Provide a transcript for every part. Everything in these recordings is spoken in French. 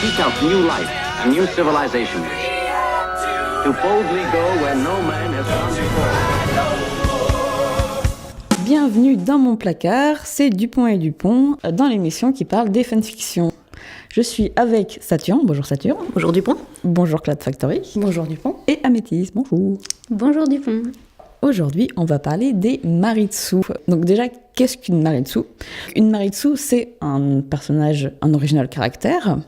seek out new life and new civilizations, to boldly go where no man has gone before. Bienvenue dans mon placard, c'est Dupont et Dupont, dans l'émission qui parle des fanfictions. Je suis avec Saturne, bonjour Saturne. Bonjour Dupont. Bonjour Cloud Factory. Bonjour Dupont. Et Améthys, bonjour. Bonjour Dupont. Aujourd'hui, on va parler des Maritsu. Donc déjà, qu'est-ce qu'une Maritsu ? Une Maritsu, c'est un personnage, un original caractère,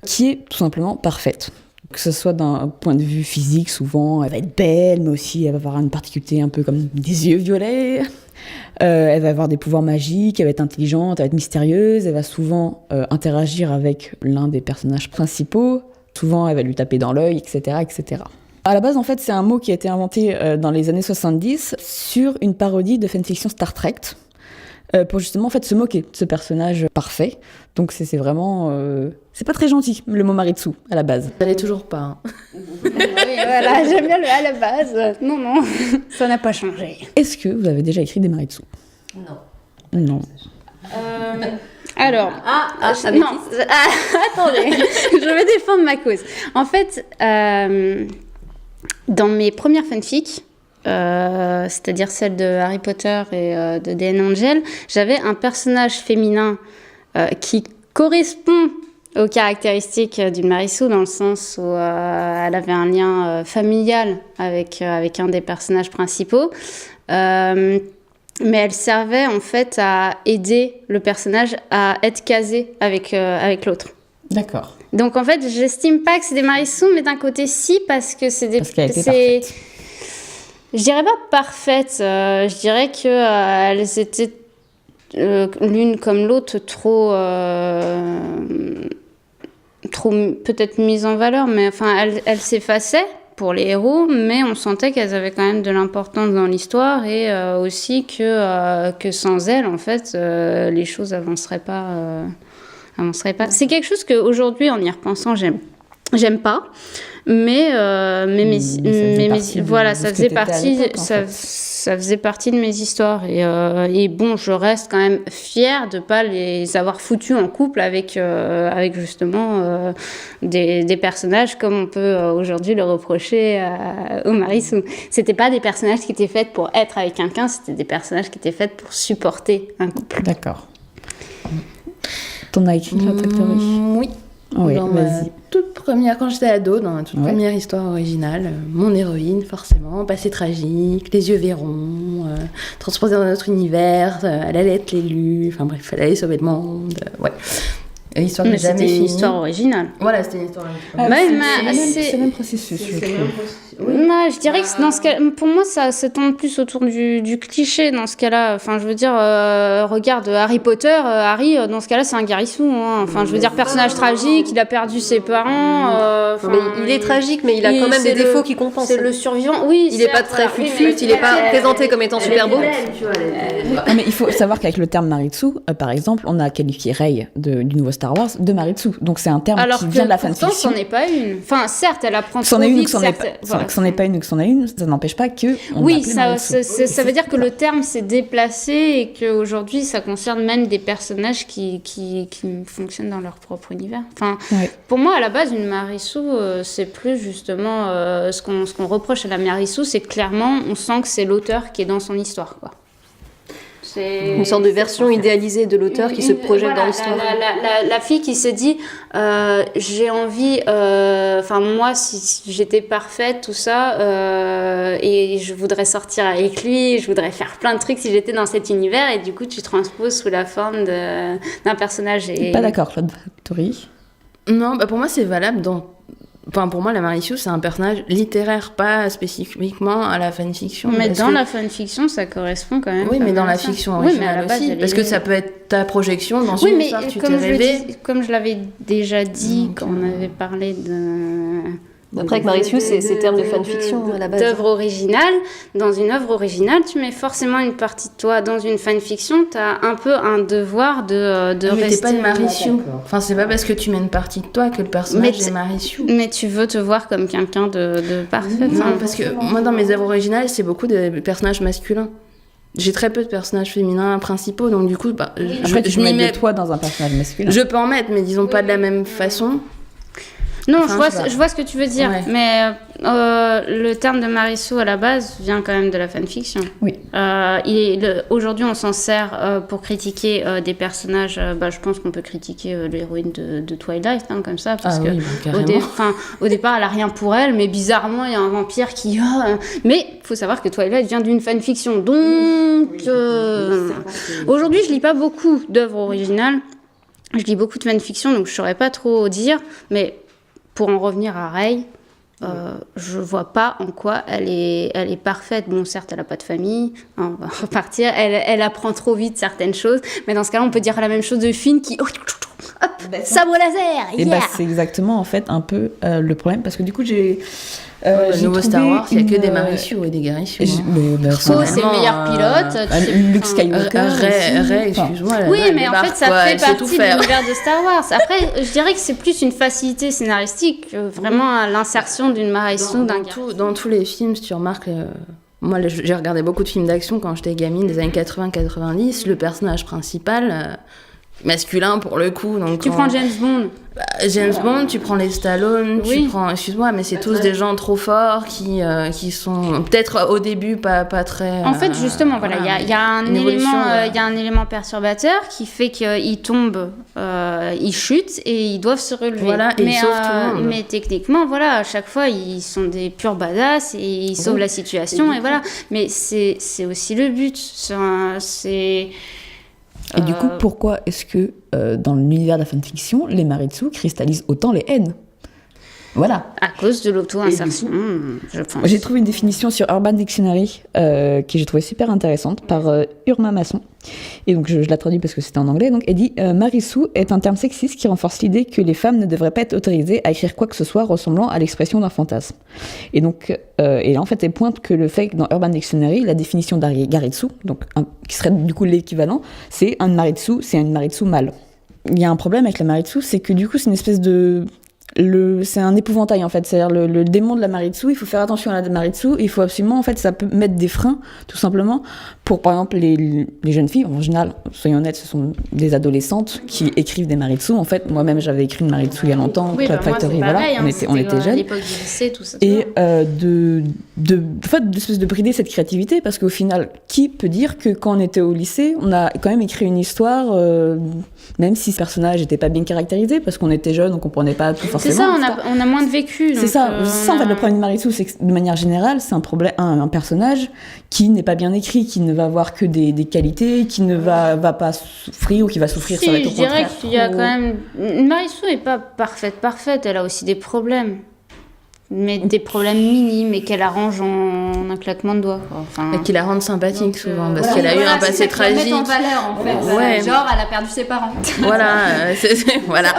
qui est tout simplement parfaite. Que ce soit d'un point de vue physique, souvent, elle va être belle, mais aussi elle va avoir une particularité un peu comme des yeux violets. Elle va avoir des pouvoirs magiques, elle va être intelligente, elle va être mystérieuse, elle va souvent interagir avec l'un des personnages principaux. Souvent, elle va lui taper dans l'œil, etc., etc. À la base, en fait, c'est un mot qui a été inventé dans les années 70 sur une parodie de fanfiction Star Trek, pour justement en fait se moquer de ce personnage parfait. Donc c'est vraiment c'est pas très gentil le mot Maritsu à la base. Ça l'est toujours pas. Hein. Oui, voilà, j'aime bien le à la base. Non, ça n'a pas changé. Est-ce que vous avez déjà écrit des Maritsu ? Non. Alors, non, attendez, je vais défendre ma cause. En fait, dans mes premières fanfics, c'est-à-dire celle de Harry Potter et de D.N. Angel, j'avais un personnage féminin qui correspond aux caractéristiques d'une Maritsu, dans le sens où elle avait un lien familial avec un des personnages principaux. Mais elle servait en fait à aider le personnage à être casé avec l'autre. D'accord. Donc en fait, j'estime pas que c'est des Maritsu, mais d'un côté si, parce que c'est des... Parce qu'elle était parfaite. Je dirais pas parfaite, je dirais qu'elles étaient l'une comme l'autre trop peut-être mises en valeur, mais enfin elles s'effaçaient pour les héros, mais on sentait qu'elles avaient quand même de l'importance dans l'histoire et aussi que sans elles, en fait, les choses avanceraient pas. C'est quelque chose qu'aujourd'hui, en y repensant, j'aime pas, mais voilà, ça faisait partie de mes histoires et bon, je reste quand même fière de pas les avoir foutus en couple avec justement des personnages comme on peut aujourd'hui le reprocher aux Maritsu. C'était pas des personnages qui étaient faits pour être avec quelqu'un, c'était des personnages qui étaient faits pour supporter un couple. D'accord. T'en as écrit la Factory ? Oui. Oui, Dans vas-y. ma toute première, quand j'étais ado, dans ma toute première histoire originale, mon héroïne, forcément, passé tragique, les yeux verrons, transportée dans un autre univers, elle allait être l'élue, enfin bref, elle allait sauver le monde, ouais. L'histoire Mais que jamais c'était une finie. histoire originale. Voilà, c'était une histoire originale. C'est le même processus. je trouve. Non, je dirais que dans ce cas, pour moi, ça tourne plus autour du cliché dans ce cas-là. Enfin, je veux dire, regarde Harry Potter, Harry, dans ce cas-là, c'est un guérissou. Hein. Enfin, je veux dire, personnage tragique, il a perdu ses parents. Mais il est tragique, mais il a quand même des défauts qui compensent. C'est le survivant, oui. Il n'est pas très fut-fut, il n'est pas présenté comme étant super beau. Non, mais il faut savoir qu'avec le terme Maritsu, par exemple, on a qualifié Rey du nouveau Star Wars de Maritsu. Donc c'est un terme qui vient de la fanfiction. Alors que pourtant, c'en est pas une. Enfin, certes, elle apprend C'en trop est une ou vite, que c'en est certes. que c'en est pas une ou que c'en est une, ça n'empêche pas que oui, ça veut dire que le terme s'est déplacé et qu'aujourd'hui, ça concerne même des personnages qui fonctionnent dans leur propre univers. Enfin, pour moi, à la base, une Maritsu, c'est plus justement ce qu'on reproche à la Maritsu, c'est que clairement, on sent que c'est l'auteur qui est dans son histoire, quoi. C'est une sorte de version idéalisée de l'auteur qui se projette voilà, dans l'histoire. La fille qui s'est dit j'ai envie, moi si j'étais parfaite, tout ça, et je voudrais sortir avec lui, je voudrais faire plein de trucs si j'étais dans cet univers, et du coup tu transposes sous la forme d'un personnage. Je suis pas d'accord, Cloud Factory. Non, pour moi c'est valable dans... Enfin, pour moi, la Maritsu, c'est un personnage littéraire, pas spécifiquement à la fanfiction. Mais dans la fanfiction, ça correspond quand même. Oui, mais dans la fiction originale aussi. Parce que ça peut être ta projection dans une histoire que tu t'es rêvé. Comme je l'avais déjà dit quand on avait parlé de... Après, avec Maritsu, c'est ces termes de fanfiction à la base. D'œuvre originale. Dans une œuvre originale, tu mets forcément une partie de toi. Dans une fanfiction, tu as un peu un devoir de mais rester... t'es pas une Maritsu. Enfin, c'est pas parce que tu mets une partie de toi que le personnage est Maritsu. Mais tu veux te voir comme quelqu'un de parfait. Non, parce que moi, dans mes œuvres originales, c'est beaucoup de personnages masculins. j'ai très peu de personnages féminins principaux, donc du coup, je m'y mets toi dans un personnage masculin. Je peux en mettre, mais disons pas de la même façon. Non, je vois ce que tu veux dire, mais le terme de Marissou à la base vient quand même de la fanfiction. Oui. Aujourd'hui, on s'en sert pour critiquer des personnages. Je pense qu'on peut critiquer l'héroïne de Twilight, comme ça, parce que au départ, elle a rien pour elle, mais bizarrement, il y a un vampire qui. Mais il faut savoir que Twilight vient d'une fanfiction, donc aujourd'hui, je lis pas beaucoup d'œuvres originales. Je lis beaucoup de fanfiction, donc je saurais pas trop dire, mais pour en revenir à Rey, je vois pas en quoi elle est parfaite. Bon, certes, elle a pas de famille, on va repartir. Elle apprend trop vite certaines choses, mais dans ce cas-là, on peut dire la même chose de Finn qui, hop, sabre laser. Et c'est exactement en fait un peu le problème, parce que du coup j'ai le nouveau Star Wars, il n'y a que des Marissou et des Garissou. C'est le meilleur pilote. Luke Skywalker. Ray, excuse-moi. Oui, mais en fait, ça fait partie de l'univers de Star Wars. Après, je dirais que c'est plus une facilité scénaristique que vraiment l'insertion d'une Marissou, d'un Garissou. Dans tous les films, si tu remarques, moi j'ai regardé beaucoup de films d'action quand j'étais gamine, des années 80-90. Le personnage principal, masculin pour le coup. Donc tu prends James Bond. James Bond, tu prends les Stallone, tu prends, excuse-moi, mais c'est tous des gens trop forts qui sont peut-être au début pas très. En fait, justement, il y a un élément perturbateur qui fait qu'ils tombent, ils chutent et ils doivent se relever. Voilà, et ils sauvent tout le monde. Mais techniquement, voilà, à chaque fois, ils sont des purs badass et ils sauvent la situation et voilà. Mais c'est aussi le but. Et du coup, pourquoi est-ce que dans l'univers de la fanfiction, les Maritsou cristallisent autant les haines ? Voilà. À cause de l'auto-insertion, je pense. J'ai trouvé une définition sur Urban Dictionary que j'ai trouvée super intéressante par Urma Masson. Et donc je la traduis parce que c'était en anglais. Donc elle dit Marissou est un terme sexiste qui renforce l'idée que les femmes ne devraient pas être autorisées à écrire quoi que ce soit ressemblant à l'expression d'un fantasme. Et donc et là en fait elle pointe que le fait que dans Urban Dictionary la définition d'Garitsu, donc qui serait du coup l'équivalent, c'est un Maritsou, c'est une Maritsou mâle. Il y a un problème avec la Maritsou, c'est que du coup c'est une espèce de c'est un épouvantail en fait, c'est-à-dire le démon de la Maritsou, il faut faire attention à la Maritsou, il faut absolument, en fait, ça peut mettre des freins, tout simplement, pour par exemple les jeunes filles, en général, soyons honnêtes, ce sont des adolescentes qui écrivent des Maritsou, en fait, moi-même j'avais écrit une Maritsou il y a longtemps, Club Factory, moi, pareil, voilà, on était jeunes. À l'époque du lycée, tout ça. Et de brider cette créativité, parce qu'au final, qui peut dire que quand on était au lycée, on a quand même écrit une histoire, même si ce personnage n'était pas bien caractérisé, parce qu'on était jeunes, on comprenait pas tout forcément. C'est ça, on a moins de vécu. C'est ça, en fait, le problème de Maritsou, c'est que de manière générale, c'est un personnage qui n'est pas bien écrit, qui ne va avoir que des qualités, qui ne va pas souffrir ou qui va souffrir, ça va être au contraire. Je dirais qu'il y a quand même... Marissou n'est pas parfaite, elle a aussi des problèmes. Mais des problèmes minimes et qu'elle arrange en un claquement de doigts. Et qui la rendent sympathique souvent, parce qu'elle a eu un passé tragique. Elle met en valeur, en fait. Ouais. Genre, elle a perdu ses parents. Voilà, voilà.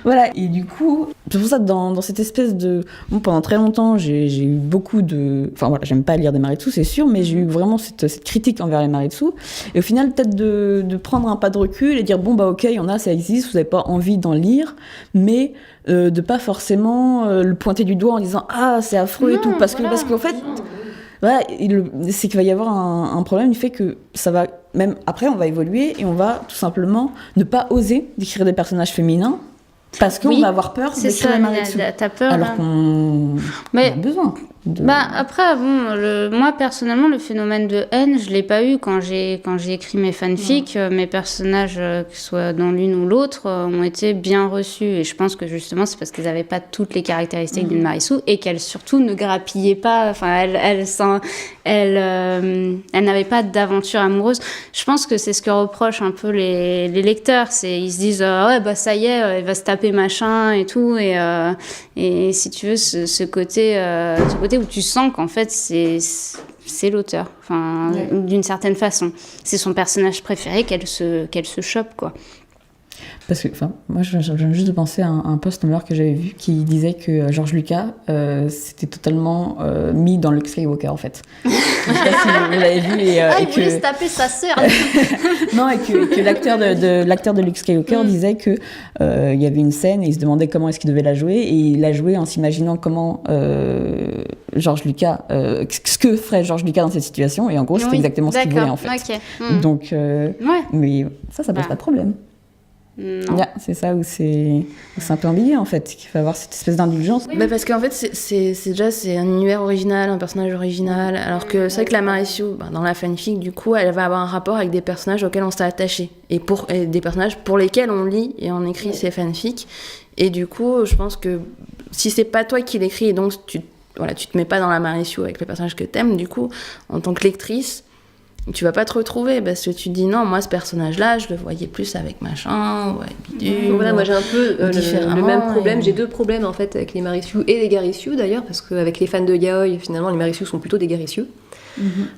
Voilà, et du coup, c'est pour ça que dans cette espèce de... Bon, pendant très longtemps, j'ai eu beaucoup de... Enfin voilà, j'aime pas lire des Maritsou, c'est sûr, mais j'ai eu vraiment cette critique envers les Maritsou. Et au final, peut-être de prendre un pas de recul et dire, bon, bah ok, il y en a, ça existe, vous n'avez pas envie d'en lire, mais de pas forcément le pointer du doigt en disant, ah, c'est affreux et tout, parce qu'en fait... Voilà, c'est qu'il va y avoir un problème du fait que ça va... Même après, on va évoluer et on va tout simplement ne pas oser d'écrire des personnages féminins parce qu'on va avoir peur d'écrire les Maritsou. T'as peur, alors qu'on a besoin. Après, moi personnellement, le phénomène de haine, je l'ai pas eu quand j'ai écrit mes fanfics. Mes personnages, que ce soit dans l'une ou l'autre, ont été bien reçus. Et je pense que justement, c'est parce qu'elles n'avaient pas toutes les caractéristiques d'une Marissou et qu'elles surtout ne grappillaient pas. Enfin, elles n'avaient pas d'aventure amoureuse. Je pense que c'est ce que reprochent un peu les lecteurs. Ils se disent ouais, bah ça y est, elle va se taper machin et tout. Et si tu veux, ce côté où tu sens qu'en fait c'est l'auteur, enfin d'une certaine façon, c'est son personnage préféré qu'elle se chope quoi. Parce que, moi, je viens juste de penser à un post Tumblr que j'avais vu qui disait que George Lucas s'était totalement mis dans Luke Skywalker, en fait. Je sais pas si vous l'avez vu. Il voulait se taper sa sœur. Non, et que l'acteur de Luke Skywalker disait que il y avait une scène et il se demandait comment est-ce qu'il devait la jouer, et il l'a joué en s'imaginant comment George Lucas, ce que ferait George Lucas dans cette situation, et en gros, c'était exactement ce qu'il voulait, en fait. Okay. Donc, mais ça pose pas de problème. C'est ça où c'est un peu ambigu, en fait, qu'il faut avoir cette espèce d'indulgence. Parce qu'en fait c'est un univers original, un personnage original, alors que c'est vrai que la Mary Sue, dans la fanfic, du coup elle va avoir un rapport avec des personnages auxquels on s'est attaché, et des personnages pour lesquels on lit et on écrit ces fanfics, et du coup je pense que si c'est pas toi qui l'écris, et donc tu te mets pas dans la Mary Sue avec le personnage que t'aimes, du coup en tant que lectrice tu vas pas te retrouver, parce que tu te dis non, moi ce personnage-là, je le voyais plus avec machin, ou avec bidule. Voilà, moi j'ai un peu le même problème. Et... J'ai 2 problèmes en fait avec les Mary Sue et les Gary Sue d'ailleurs, parce qu'avec les fans de yaoi, finalement les Mary Sue sont plutôt des Gary Sue.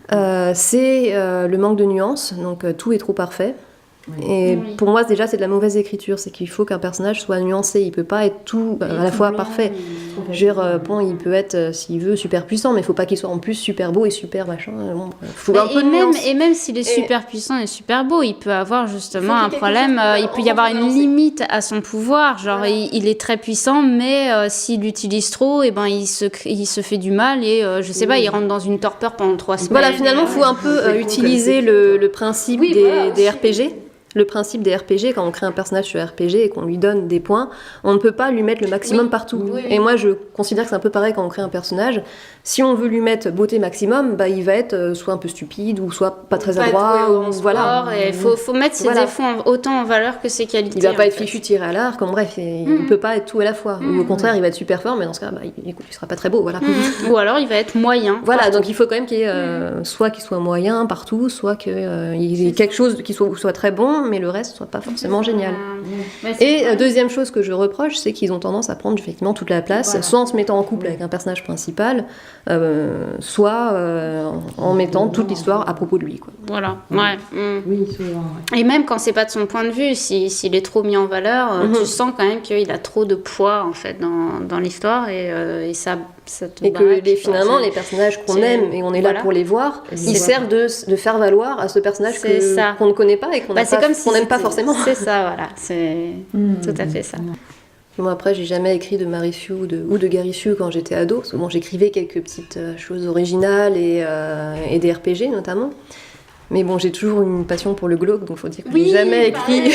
C'est le manque de nuances, donc tout est trop parfait. Et pour moi, déjà, c'est de la mauvaise écriture. C'est qu'il faut qu'un personnage soit nuancé. Il peut pas être tout à la fois parfait. Je veux dire, il peut être, s'il veut, super puissant, mais il faut pas qu'il soit en plus super beau et super machin. Faut un peu de nuance. Et même s'il est super puissant et super beau, il peut avoir justement un problème. Il peut y avoir une limite à son pouvoir. Genre, il est très puissant, mais s'il l'utilise trop, et il se fait du mal, et je sais pas, il rentre dans une torpeur pendant 3 semaines. Voilà, finalement, faut un peu utiliser le principe des RPG. Le principe des RPG, quand on crée un personnage sur RPG et qu'on lui donne des points, on ne peut pas lui mettre le maximum partout. Et moi, je considère que c'est un peu pareil quand on crée un personnage. Si on veut lui mettre beauté maximum, il va être soit un peu stupide, ou soit pas très adroit, ou voilà. Il faut mettre ses défauts autant en valeur que ses qualités. Il va pas être fichu tiré à l'arc, bref, il peut pas être tout à la fois. Ou au contraire, il va être super fort, mais dans ce cas, il sera pas très beau, voilà. Ou alors, il va être moyen. Voilà, partout. Donc il faut quand même qu'il y ait soit qu'il soit moyen partout, soit qu'il y ait quelque chose qui soit très bon, mais le reste soit pas forcément génial. Et deuxième chose que je reproche, c'est qu'ils ont tendance à prendre effectivement toute la place, soit en se mettant en couple avec un personnage principal, soit en mettant toute l'histoire à propos de lui, quoi. Voilà, Oui, souvent, Et même quand c'est pas de son point de vue, s'il est trop mis en valeur, tu sens quand même qu'il a trop de poids en fait dans l'histoire, et ça te et que finalement les personnages qu'on aime et on est là pour les voir, ils servent de faire valoir à ce personnage qu'on ne connaît pas et qu'on n'aime pas forcément. C'est ça, voilà, c'est tout à fait ça. Moi après, j'ai jamais écrit de Mary Sue ou de Gary Sue quand j'étais ado, parce que j'écrivais quelques petites choses originales et des RPG notamment. Mais j'ai toujours une passion pour le glauque, donc faut dire que j'ai jamais écrit.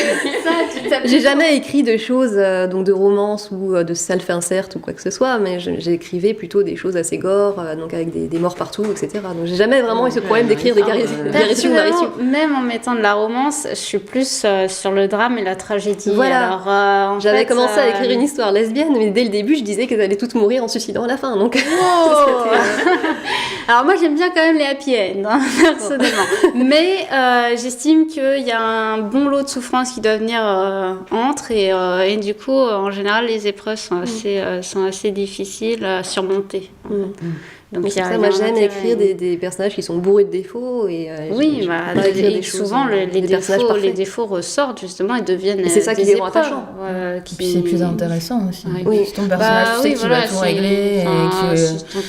J'ai jamais écrit de choses, donc de romance ou de self-insert ou quoi que ce soit, mais j'écrivais plutôt des choses assez gore, donc avec des morts partout, etc. Donc j'ai jamais vraiment eu ce problème d'écrire des Gary Sue ou Mary Sue. Même en mettant de la romance, je suis plus sur le drame et la tragédie. Voilà. Alors, j'avais commencé à écrire une histoire lesbienne, mais dès le début, je disais qu'elles allaient toutes mourir en se suicidant à la fin. Donc. Alors moi, j'aime bien quand même les happy end, personnellement. Mais j'estime qu'il y a un bon lot de souffrance qui doit venir entre, et du coup, en général, les épreuves sont assez difficiles à surmonter. Donc moi j'aime écrire des personnages qui sont bourrés de défauts, et souvent les défauts ressortent justement et deviennent et c'est ça qui les rend attachants. Puis c'est plus intéressant aussi. Oui. Si ton personnage tu sais que tu vas tout régler, et que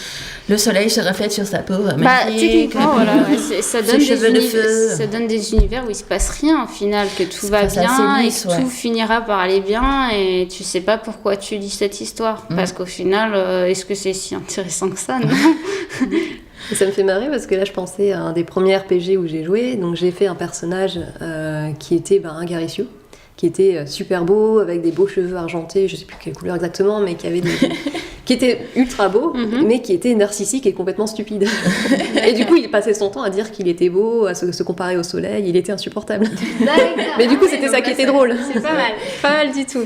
le soleil se reflète sur sa peau. Techniquement, ça donne des univers où il se passe rien au final, que tout va bien et que tout finira par aller bien, et tu sais pas pourquoi tu lis cette histoire, parce qu'au final, est-ce que c'est si intéressant que ça, non? Et ça me fait marrer parce que là je pensais à un des premiers RPG où j'ai joué, donc j'ai fait un personnage qui était un Gary Sue, qui était super beau, avec des beaux cheveux argentés, je sais plus quelle couleur exactement, mais qui avait qui était ultra beau, mais qui était narcissique et complètement stupide. Et du coup, il passait son temps à dire qu'il était beau, à se comparer au soleil, il était insupportable. Mais du coup, c'était ça qui était drôle. C'est pas mal du tout.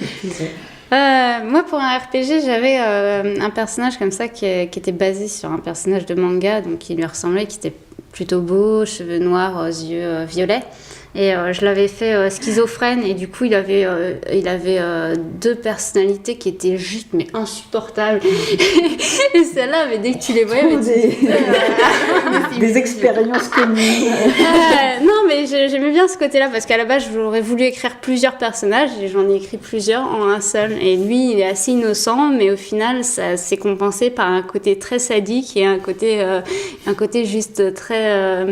Moi, pour un RPG, j'avais un personnage comme ça qui était basé sur un personnage de manga, donc qui lui ressemblait, qui était plutôt beau, cheveux noirs, yeux violets. Et je l'avais fait schizophrène, et du coup il avait 2 personnalités qui étaient juste mais insupportables. Et celle-là, mais dès que tu les voyais, des expériences communes. Non, mais j'aimais bien ce côté-là, parce qu'à la base j'aurais voulu écrire plusieurs personnages, et j'en ai écrit plusieurs en un seul. Et lui, il est assez innocent, mais au final ça s'est compensé par un côté très sadique et un côté juste très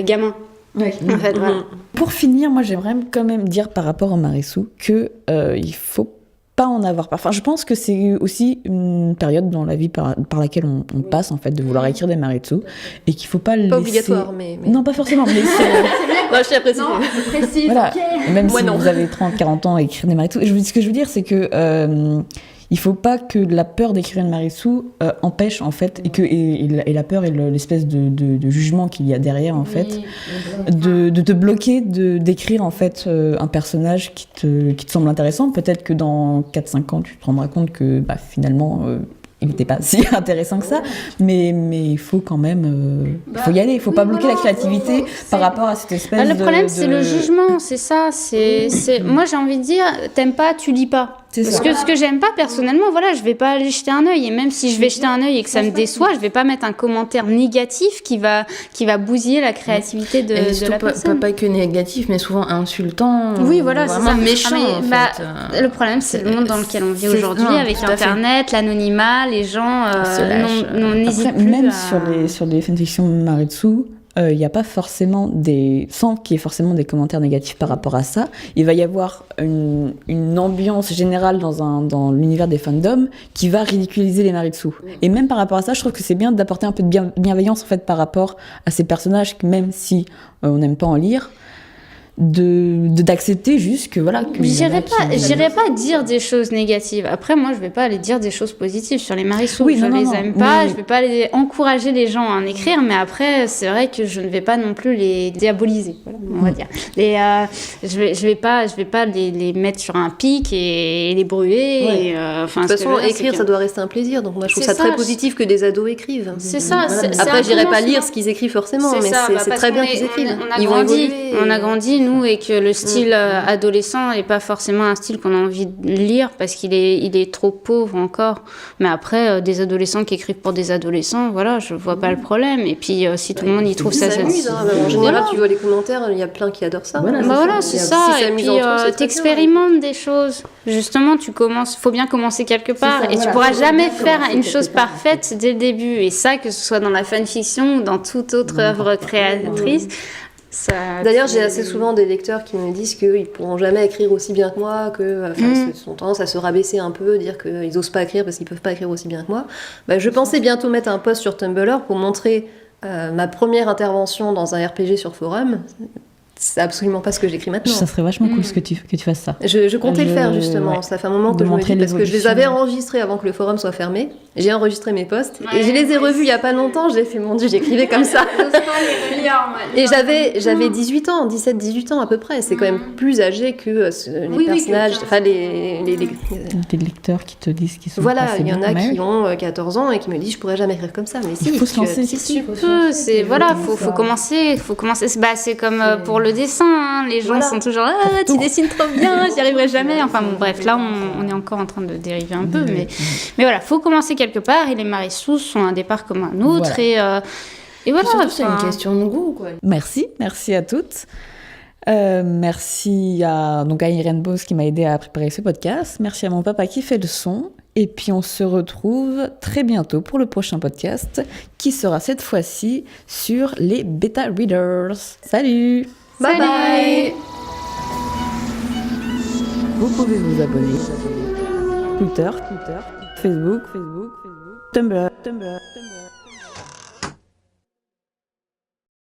gamin. Ouais. En fait, voilà. Pour finir, moi j'aimerais quand même dire par rapport à Marissou que il faut pas en avoir peur. Enfin, je pense que c'est aussi une période dans la vie par laquelle on passe, en fait, de vouloir écrire des Marissou, et qu'il faut pas le laisser... Pas obligatoire, mais... Non, pas forcément, mais c'est... Non, je tiens à préciser. Non, précise, voilà. ok. Même Moi, si non. vous avez 30, 40 ans à écrire des Marissou, ce que je veux dire, c'est que... il faut pas que la peur d'écrire une Marissou empêche, en fait, et la peur et l'espèce de jugement qu'il y a derrière, en fait, de te bloquer d'écrire, en fait, un personnage qui te semble intéressant. Peut-être que dans 4-5 ans, tu te rendras compte que finalement, il n'était pas si intéressant que ça, mais il faut quand même... il faut y aller, il faut pas bloquer la créativité par rapport à cette espèce Le problème, c'est le jugement, c'est ça. Moi, j'ai envie de dire, t'aimes pas, tu lis pas. Parce que ce que j'aime pas personnellement, voilà, je vais pas aller jeter un œil. Et même si je vais jeter un œil et que ça me déçoit, je vais pas mettre un commentaire négatif qui va bousiller la créativité de la personne. Pas que négatif, mais souvent insultant. Oui, voilà, c'est ça. Méchant. Le problème, c'est le monde dans lequel on vit aujourd'hui, avec Internet, l'anonymat, les gens n'hésitent plus. Même sur les fanfictions Marissou, il n'y a pas forcément sans qu'il y ait forcément des commentaires négatifs par rapport à ça. Il va y avoir une ambiance générale dans l'univers des fandoms qui va ridiculiser les Marissou. Et même par rapport à ça, je trouve que c'est bien d'apporter un peu de bienveillance, en fait, par rapport à ces personnages, même si on n'aime pas en lire, d'accepter juste que voilà. J'irai pas dire des choses négatives. Après, moi, je vais pas aller dire des choses positives sur les Marissou. Je les aime pas. Je vais pas aller encourager les gens à en écrire. Mais après, c'est vrai que je ne vais pas non plus les diaboliser. Voilà, on va dire. Je vais pas les mettre sur un pic et les brûler. Ouais. De toute façon, écrire, ça doit rester un plaisir. Donc moi, je trouve ça très positif que des ados écrivent. C'est ça. Après, je dirais pas lire ce qu'ils écrivent forcément, mais c'est très bien qu'ils écrivent. On a grandi, nous, et que le style adolescent n'est pas forcément un style qu'on a envie de lire parce qu'il est trop pauvre encore. Mais après, des adolescents qui écrivent pour des adolescents, voilà, je vois pas le problème. Et puis, si tout le monde y trouve ça... En général, tu vois les commentaires, il y a plein qui adorent ça. Voilà, c'est ça. Et puis, t'expérimentes des choses. Justement, faut bien commencer quelque part. Et tu pourras jamais faire une chose parfaite dès le début. Et ça, que ce soit dans la fanfiction ou dans toute autre œuvre créatrice... D'ailleurs, j'ai assez souvent des lecteurs qui me disent qu'ils pourront jamais écrire aussi bien que moi, ils ont tendance à se rabaisser un peu, dire qu'ils osent pas écrire parce qu'ils peuvent pas écrire aussi bien que moi. Je pensais bientôt mettre un post sur Tumblr pour montrer ma première intervention dans un RPG sur forum. C'est absolument pas ce que j'écris maintenant. Ça serait vachement cool que tu fasses ça. Je comptais le faire justement. Ouais. Ça fait un moment que je me dis parce que je les avais enregistrés avant que le forum soit fermé. J'ai enregistré mes posts et je les ai revus il y a pas longtemps. J'ai fait mon Dieu, j'écrivais comme ça. Et j'avais 18 ans, 17-18 ans à peu près. C'est quand même plus âgé que les personnages, enfin les lecteurs qui te disent qu'ils sont. Voilà, il y en a qui ont 14 ans et qui me disent je pourrais jamais écrire comme ça. Mais si, il faut se lancer. Si tu peux, faut commencer. C'est comme pour le dessin, hein. Les gens sont toujours tu dessines trop bien, j'y arriverai jamais. Enfin bon, bref, là on est encore en train de dériver un peu, mais voilà, faut commencer quelque part. Et les Marissou sont un départ comme un autre. Voilà. Et voilà. Surtout, c'est une question de goût, quoi. Merci à toutes. Merci à Irène Bose qui m'a aidé à préparer ce podcast. Merci à mon papa qui fait le son. Et puis on se retrouve très bientôt pour le prochain podcast qui sera cette fois-ci sur les bêta readers. Salut! Bye bye! Vous pouvez vous abonner. Twitter, Facebook, Tumblr.